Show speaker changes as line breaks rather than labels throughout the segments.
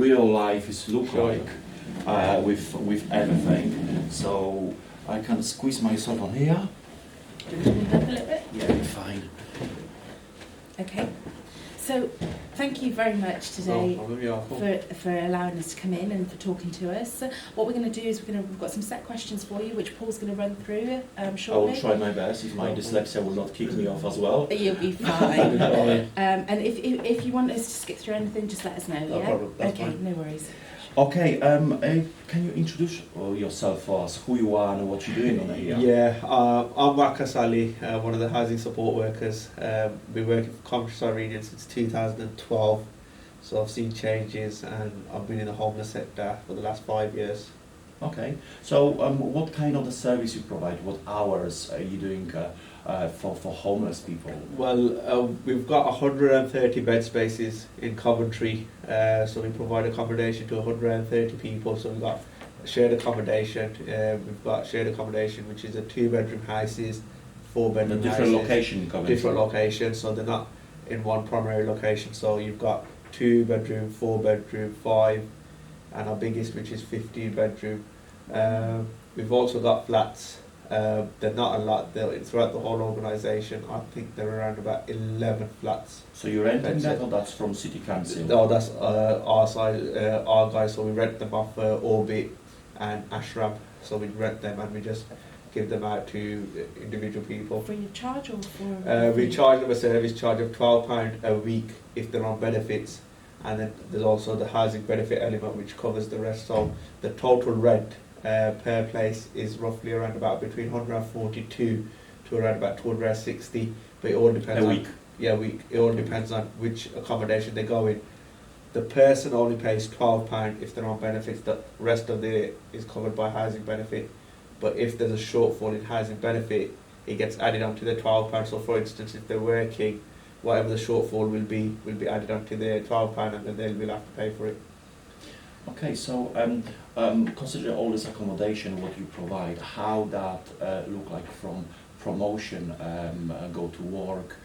real life is look like with everything. So I can squeeze myself on here.
Do you want to move up a little bit?
Yeah, fine.
Okay. So thank you very much today for allowing us to come in and for talking to us. What we're going to do is we've got some set questions for you, which Paul's going to run through shortly.
I will try my best. If my dyslexia will not kick me off as well.
You'll be fine. And if you want us to skip through anything, just let us know.
No problem. That's
okay,
fine.
no worries.
Okay, can you introduce yourself for us, who you are and what you're doing on here?
Yeah, I'm Marcus Ali, one of the housing support workers. Been working for Coventry Cyrenians since 2012, so I've seen changes and I've been in the homeless sector for the last 5 years.
Okay, so what kind of the service you provide? What hours are you doing for homeless people?
Well, we've got 130 bed spaces in Coventry, so we provide accommodation to 130 people. So we've got shared accommodation. We've got shared accommodation, which is a 2-bedroom houses, 4-bedroom houses.
Different location in Coventry.
Different locations, so they're not in one primary location. So you've got 2-bedroom, 4-bedroom, 5, and our biggest, which is 15-bedroom. We've also got flats. They're not a lot. Throughout the whole organisation, I think there are around about 11 flats.
So you're renting that, or that's from City Council?
No, that's our side, our guys. So we rent them off Orbit and Ashram. So we rent them and we just give them out to individual people.
Free of charge or for?
We charge them a service charge of £12 a week if they're on benefits, and then there's also the housing benefit element which covers the rest. So the total rent per place is roughly around about between 142 to around about 260, but it all depends
a
on
week.
Yeah, week. It all depends on which accommodation they go in. The person only pays £12 if they're on benefits. The rest of it is covered by housing benefit. But if there's a shortfall in housing benefit, it gets added onto the £12. So, for instance, if they're working, whatever the shortfall will be added onto their £12, and then they will have to pay for it.
Okay, so consider all this accommodation, what you provide, how that look like from promotion, go to work,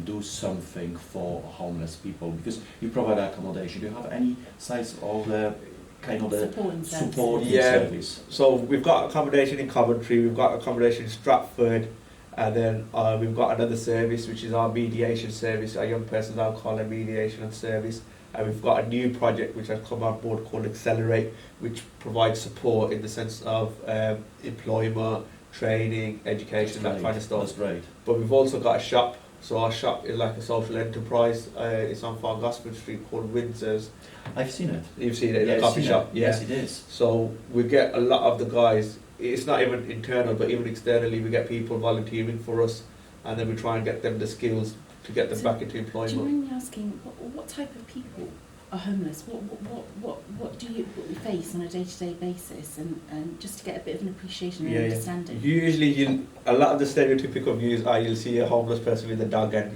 do something for homeless people, because you provide accommodation. Do you have any size of the kind of the support service?
So we've got accommodation in Coventry, we've got accommodation in Stratford, and then we've got another service which is our mediation service, our young person's alcohol and mediation service. And we've got a new project which has come on board called Accelerate, which provides support in the sense of employment, training, education, that kind of stuff.
That's great.
But we've also got a shop. So our shop is like a social enterprise. It's on Far Gospel Street called Windsor's.
I've seen it.
You've seen it in the coffee shop?
Yeah. Yes, it is.
So we get a lot of the guys, it's not even internal, but even externally, we get people volunteering for us, and then we try and get them the skills to get them back into employment.
Do you mind me asking, what type of people are homeless? What do you face on a day-to-day basis, and just to get a bit of an appreciation and understanding?
Usually, a lot of the stereotypical views are you'll see a homeless person with a dog and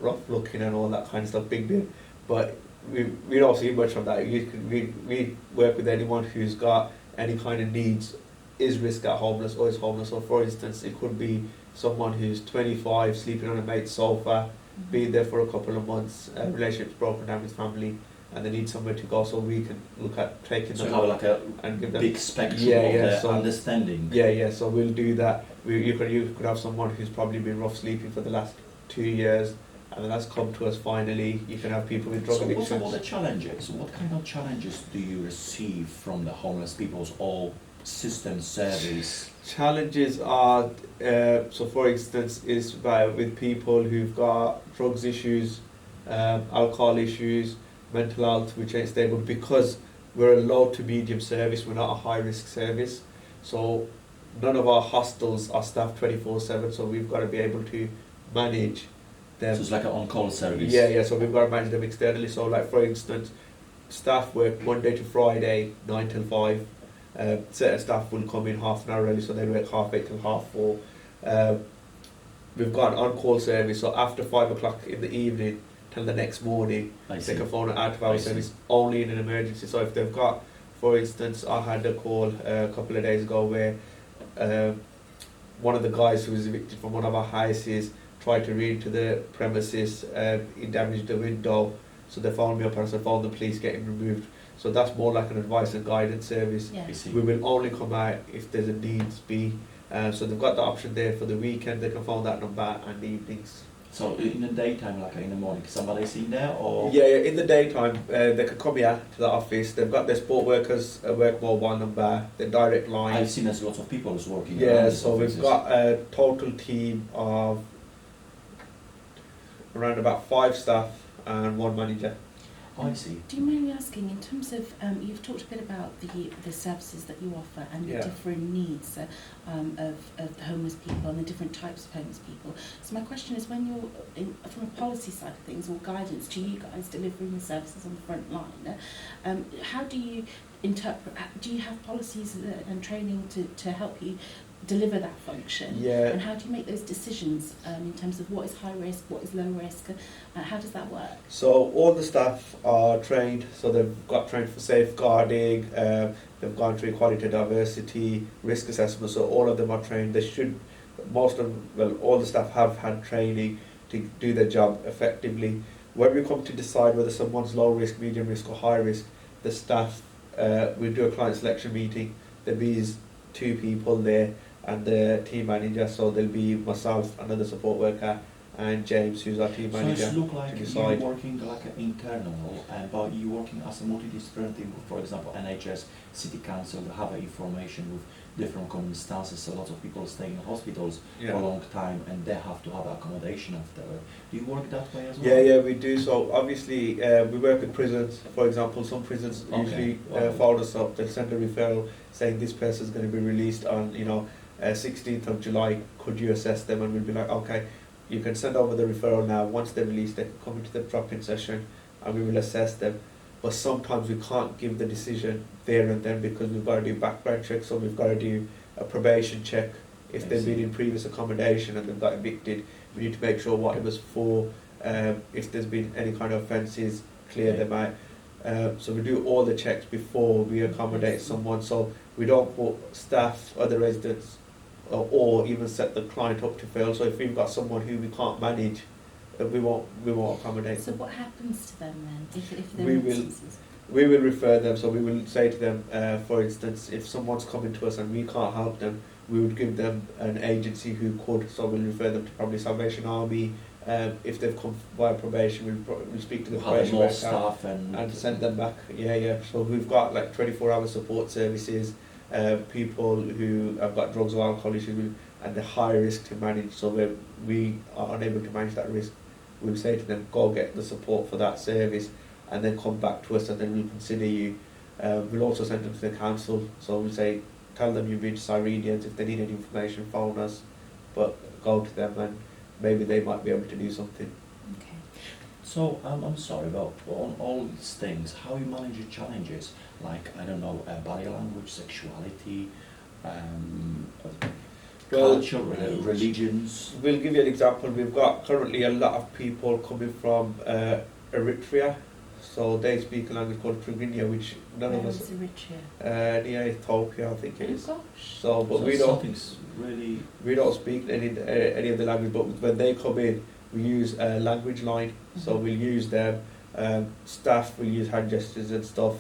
rough looking and all that kind of stuff, big deal. But we don't see much of that. We work with anyone who's got any kind of needs, is risk at homeless or is homeless. So, for instance, it could be someone who's 25, sleeping on a mate's sofa, been there for a couple of months, relationship's broken down with family, and they need somewhere to go. So we can look at taking them.
So have like a
and give them
big spectrum of understanding.
Yeah. So we'll do that. You could have someone who's probably been rough sleeping for the last 2 years, and then that's come to us finally. You can have people with drug addictions.
So what are the challenges? What kind of challenges do you receive from the homeless people's all system service?
Challenges are, so for instance, is with people who've got drugs issues, alcohol issues, mental health, which ain't stable, because we're a low to medium service, we're not a high risk service. So none of our hostels are staffed 24/7, so we've got to be able to manage them.
So it's like an on-call service?
Yeah, so we've got to manage them externally. So like for instance, staff work Monday to Friday, 9 till 5. Certain staff will come in half an hour early, so they work 8:30 till 4:30. We've got an on-call service, so after 5 o'clock in the evening till the next morning, they can phone an out-of-hour service only in an emergency. So if they've got, for instance, I had a call a couple of days ago where one of the guys who was evicted from one of our houses tried to read to the premises, he damaged the window, So they phone me up and I say, phone the police, get him removed. So that's more like an advice and guidance service.
Yeah.
We will only come out if there's a needs be. So they've got the option there for the weekend, they can phone that number, and the evenings.
So in the daytime, like in the morning, somebody's in there, or?
Yeah, in the daytime, they can come here to the office. They've got their sport workers work mobile number, their direct line.
I've seen there's lots of people who's working.
Yeah, so we've got a total team of around about 5 staff and 1 manager.
Oh, I see.
Do you mind me asking, in terms of, you've talked a bit about the services that you offer and the different needs of homeless people and the different types of homeless people. So my question is, when you're, from a policy side of things or guidance to you guys delivering the services on the front line, how do you interpret, do you have policies and training to help you deliver that function?
Yeah.
And how do you make those decisions in terms of what is high risk, what is low risk? How does that work?
So all the staff are trained, so they've got trained for safeguarding, they've gone through equality, diversity, risk assessment, so all of them are trained. They should, most of them, well, all the staff have had training to do their job effectively. When we come to decide whether someone's low risk, medium risk or high risk, the staff, we do a client selection meeting. There'll be 2 people there and the team manager, so there'll be myself, another support worker, and James, who's our team manager.
So it looks like you're working like an internal, but you're working as a multidisciplinary team. For example, NHS, City Council, they have information with different circumstances. So lots of people stay in hospitals for a long time, and they have to have accommodation after. Do you work that way as well?
Yeah, we do. So obviously, we work with prisons. For example, some prisons usually follow us up. They send a referral saying this person is going to be released on, 16th of July. Could you assess them? And we'll be like, okay, you can send over the referral now. Once they're released, they can come into the drop-in session, and we will assess them. But sometimes we can't give the decision there and then because we've got to do background checks, so we've got to do a probation check. If they've been in previous accommodation and they've got evicted, we need to make sure what it was for. If there's been any kind of offences, clear them out. So we do all the checks before we accommodate someone. So we don't put staff, other residents, or even set the client up to fail. So if we've got someone who we can't manage, we won't accommodate them.
So what happens to them then, if there are instances?
We will refer them. So we will say to them, for instance, if someone's coming to us and we can't help them, we would give them an agency who could. So we'll refer them to probably Salvation Army. If they've come via probation, we'll speak to the probation
more staff and
send them back. Yeah. So we've got like 24-hour support services. People who have got drugs or alcohol issues and the high risk to manage, so when we are unable to manage that risk, we'll say to them, go get the support for that service and then come back to us, and then we'll consider you. We'll also send them to the council, so we'll say, tell them you've been to Cyrenians, if they need any information, phone us, but go to them and maybe they might be able to do something.
Okay.
So I'm sorry, but on all these things, how you manage your challenges, like, I don't know, body language, sexuality, culture, religions?
We'll give you an example. We've got currently a lot of people coming from Eritrea, so they speak a language called Cyrenians, which none of us...
Eritrea?
Near Ethiopia, I think it is.
Oh gosh.
So, but we don't speak any of the language, but when they come in, we use a language line, so we'll use them. Staff will use hand gestures and stuff.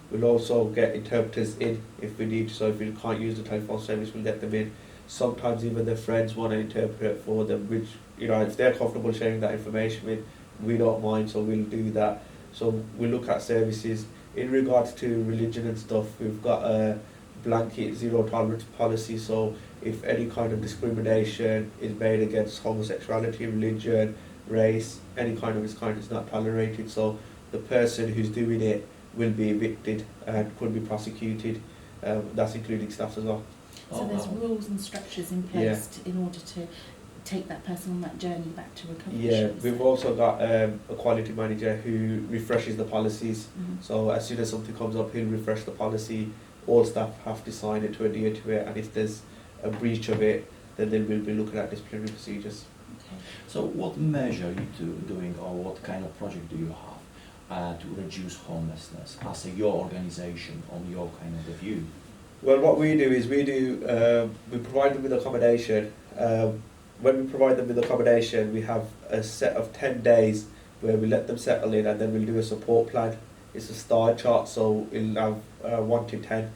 We'll also get interpreters in if we need to, so if we can't use the telephone service, we'll get them in. Sometimes even their friends want to interpret for them, which, if they're comfortable sharing that information with, we don't mind, so we'll do that. So we look at services. In regards to religion and stuff, we've got a blanket zero tolerance policy, so if any kind of discrimination is made against homosexuality, religion, race, any kind of misconduct is not tolerated, so the person who's doing it will be evicted and could be prosecuted. That's including staff as well.
So there's rules and structures in place in order to take that person on that journey back to recovery.
Yeah, we've also got a quality manager who refreshes the policies. So as soon as something comes up, he'll refresh the policy. All staff have to sign it to adhere to it, and if there's a breach of it, then they will be looking at disciplinary procedures.
Okay.
So what measure are you doing, or what kind of project do you have to reduce homelessness as your organisation, on your kind of view?
Well, what we do is we provide them with accommodation. When we provide them with accommodation, we have a set of 10 days where we let them settle in, and then we'll do a support plan. It's a star chart, so it'll have 1 to 10.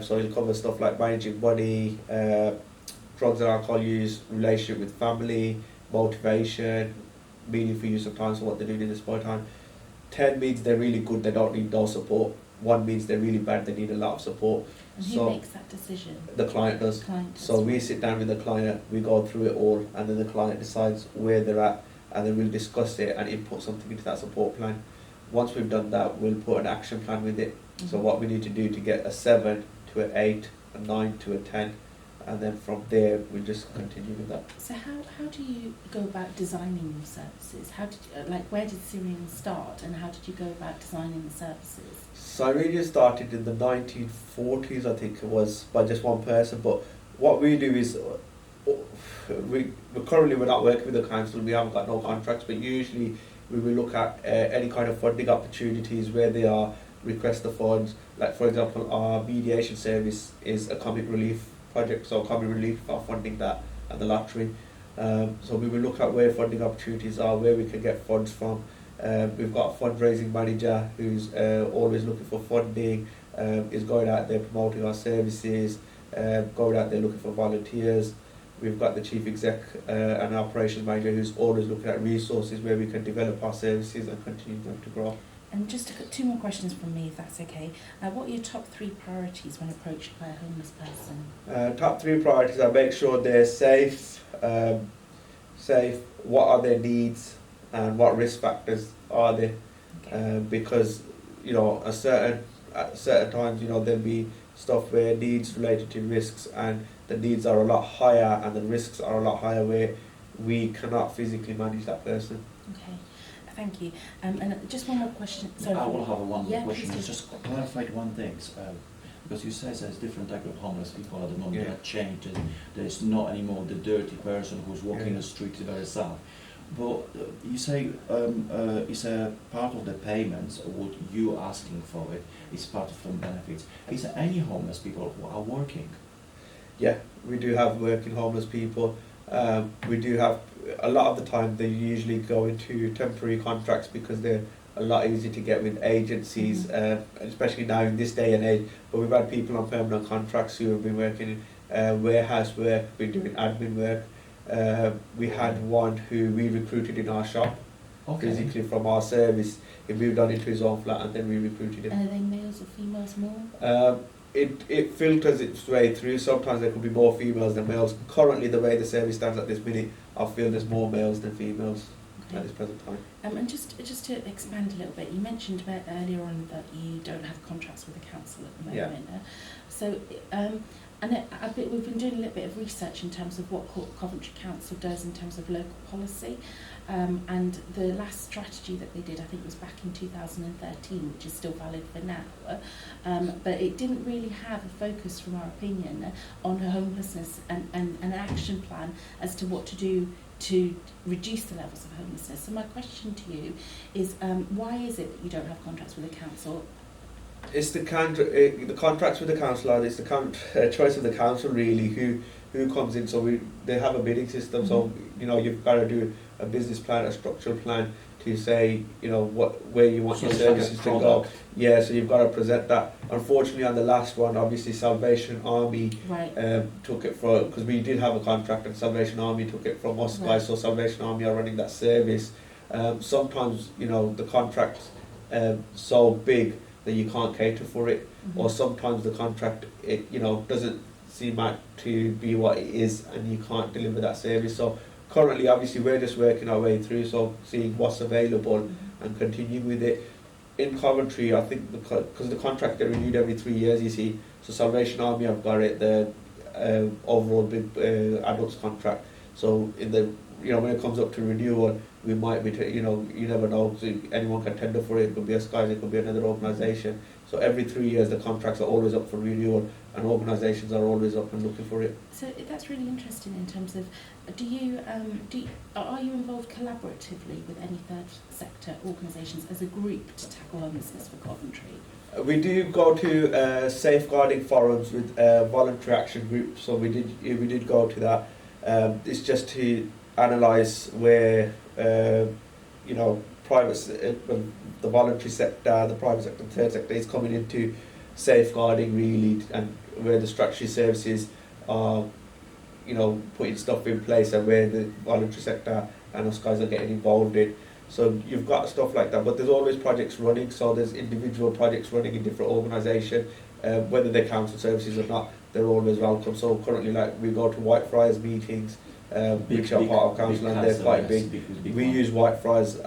So it'll cover stuff like managing money, drugs and alcohol use, relationship with family, motivation, meaningful use of time, so what they're doing in the spare time. 10 means they're really good, they don't need no support. 1 means they're really bad, they need a lot of support.
And who makes that decision?
The client does. So we sit down with the client, we go through it all, and then the client decides where they're at, and then we'll discuss it and input something into that support plan. Once we've done that, we'll put an action plan with it. So what we need to do to get a 7 to an 8, a 9 to a 10, and then from there we'll just continue with that.
So how do you go about designing your services? How did where did Cyrenians start, and how did you go about designing the services?
Cyrenians started in the 1940s, I think it was, by just one person. But what we do is we're not working with the council. We haven't got no contracts, but usually we will look at any kind of funding opportunities where they are, request the funds. Like for example, our mediation service is a comic relief project, so comic relief are funding that and the lottery. So we will look at where funding opportunities are, where we can get funds from. We've got a fundraising manager who's always looking for funding, is going out there promoting our services, going out there looking for volunteers. We've got the chief exec and operations manager who's always looking at resources where we can develop our services and continue them to grow.
And just 2 more questions from me, if that's okay. What are your top 3 priorities when approached by a homeless person?
Top 3 priorities: I make sure they're safe. What are their needs, and what risk factors are there? Okay. Because at certain times, there'll be stuff where needs related to risks, and the needs are a lot higher, and the risks are a lot higher where we cannot physically manage that person.
Okay. Thank you. And just one more question. Sorry.
I will have one more question.
Please.
Just clarify one thing, because you say there's different type of homeless people at the moment. They are changed. There's not anymore the dirty person who's walking the street very sad. But you say it's a part of the payments. What you asking for it is part of some benefits. Is there any homeless people who are working?
Yeah, we do have working homeless people. We do have, a lot of the time they usually go into temporary contracts because they're a lot easier to get with agencies, especially now in this day and age. But we've had people on permanent contracts who have been working in warehouse work, been doing admin work. We had one who we recruited in our shop, physically from our service. He moved on into his own flat and then we recruited him.
And are they males or females more?
It filters its way through. Sometimes there could be more females than males. Currently, the way the service stands at this minute, I feel there's more males than females at this present time.
And just to expand a little bit, you mentioned earlier on that you don't have contracts with the council at the moment.
Yeah.
So, we've been doing a little bit of research in terms of what Coventry Council does in terms of local policy. And the last strategy that they did, I think, was back in 2013, which is still valid for now. But it didn't really have a focus, from our opinion, on homelessness and an action plan as to what to do to reduce the levels of homelessness. So my question to you is, why is it that you don't have contracts with the council?
It's the contracts with the council, it's the choice of the council really who comes in. So they have a bidding system. So you've got to do a business plan, a structural plan to say where you want your services to go. Yeah, so you've got to present that. Unfortunately, on the last one, obviously Salvation Army took it from, because we did have a contract and Salvation Army took it from us guys. So Salvation Army are running that service. Sometimes the contract's so big that you can't cater for it, or sometimes the contract doesn't seem to be what it is and you can't deliver that service. So currently, obviously, we're just working our way through, so seeing what's available and continuing with it. In Coventry, I think because the contracts get renewed every 3 years, you see, so Salvation Army have got it, the overall big adults contract. So in the when it comes up to renewal, we might be you never know, so anyone can tender for it. It could be a Skies, it could be another organisation. So every 3 years, the contracts are always up for renewal, and organisations are always up and looking for it.
So that's really interesting in terms of, are you involved collaboratively with any third sector organisations as a group to tackle homelessness for Coventry?
We do go to safeguarding forums with voluntary action groups. So we did go to that. It's just to analyse where the voluntary sector, the private sector, the third sector is coming into safeguarding really, and where the statutory services are, you know, putting stuff in place, and where the voluntary sector and us guys are getting involved in. So you've got stuff like that, but there's always projects running, so there's individual projects running in different organisations, whether they're council services or not, they're always welcome. So currently, like, we go to Whitefriars meetings, which are part of council, and they're quite big. We use Whitefriars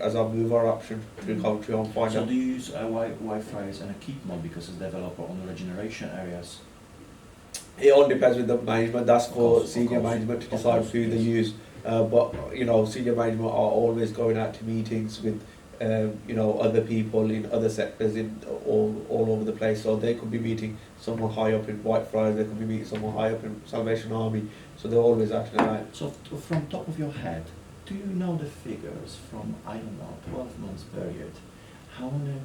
as our mover option through Coventry on Finder.
So do you use Whitefriars and a keep mod because it's developer on the regeneration areas?
It all depends with the management. That's for senior management to decide who they use. But you know, senior management are always going out to meetings with you know, other people in other sectors in all over the place. So they could be meeting someone high up in Whitefriars, they could be meeting someone high up in Salvation Army. So they're always acting like.
So from top of your head, do you know the figures from, I don't know, 12 months period? How many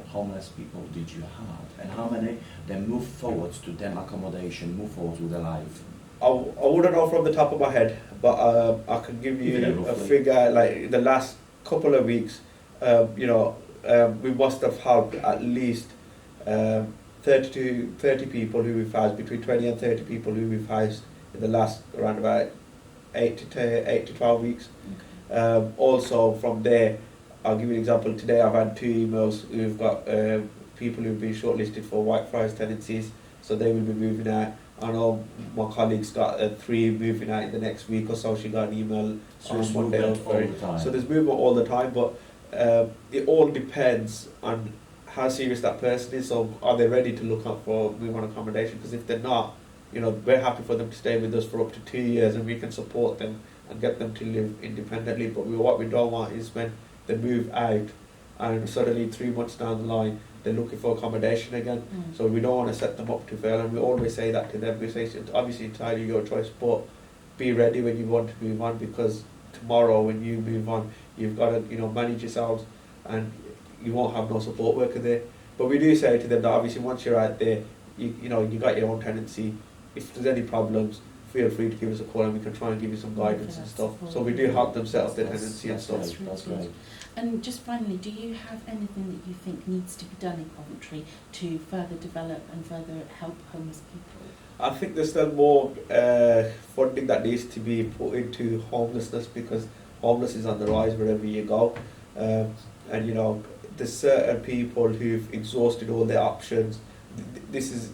homeless people did you have, and how many then move forwards to them accommodation, move forward with their life?
I wouldn't know from the top of my head, but I can give you a figure. Like the last couple of weeks, you know, we must have had at least 30 people who we've housed, between 20 and 30 people who we've housed in the last around about 8 to 12 weeks.
Okay.
Also from there, I'll give you an example. Today I've had 2 emails. We've got people who've been shortlisted for Whitefriars tenancies, so they will be moving out. I know my colleague's got 3 moving out in the next week or so. She got an email on Monday or Friday. So there's movement all the time, but it all depends on how serious that person is. So are they ready to look up for move on accommodation? Because if they're not, you know, we're happy for them to stay with us for up to 2 years, and we can support them and get them to live independently. But what we don't want is when they move out and suddenly 3 months down the line they're looking for accommodation again. So we don't want to set them up to fail, and we always say that to them. We say it's obviously entirely your choice, but be ready when you want to move on, because tomorrow when you move on, you've got to, you know, manage yourselves, and you won't have no support worker there. But we do say to them that obviously once you're out there, you know, you got your own tenancy. If there's any problems, feel free to give us a call, and we can try and give you some guidance and stuff. So we do help them set up their tenancy and stuff.
That's great.
And just finally, do you have anything that you think needs to be done in Coventry to further develop and further help homeless people?
I think there's still more funding that needs to be put into homelessness, because homelessness is on the rise wherever you go. And you know, there's certain people who've exhausted all their options. This is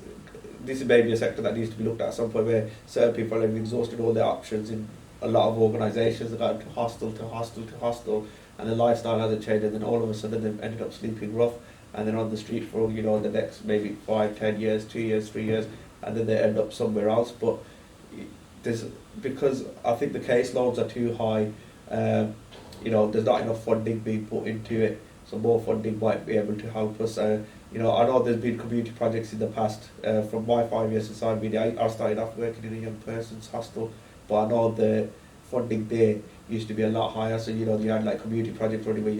maybe a sector that needs to be looked at some point, where certain people have exhausted all their options in a lot of organisations. They've gone to hostel, and the lifestyle hasn't changed, and then all of a sudden they've ended up sleeping rough, and then on the street for, you know, the next maybe 5, 10 years, 2 years, 3 years, and then they end up somewhere else. But because I think the caseloads are too high, you know, there's not enough funding being put into it, so more funding might be able to help us. You know, I know there's been community projects in the past. From my 5 years since I've been there, I started off working in a young person's hostel, but I know the funding there used to be a lot higher. So, you know, you had like community projects running where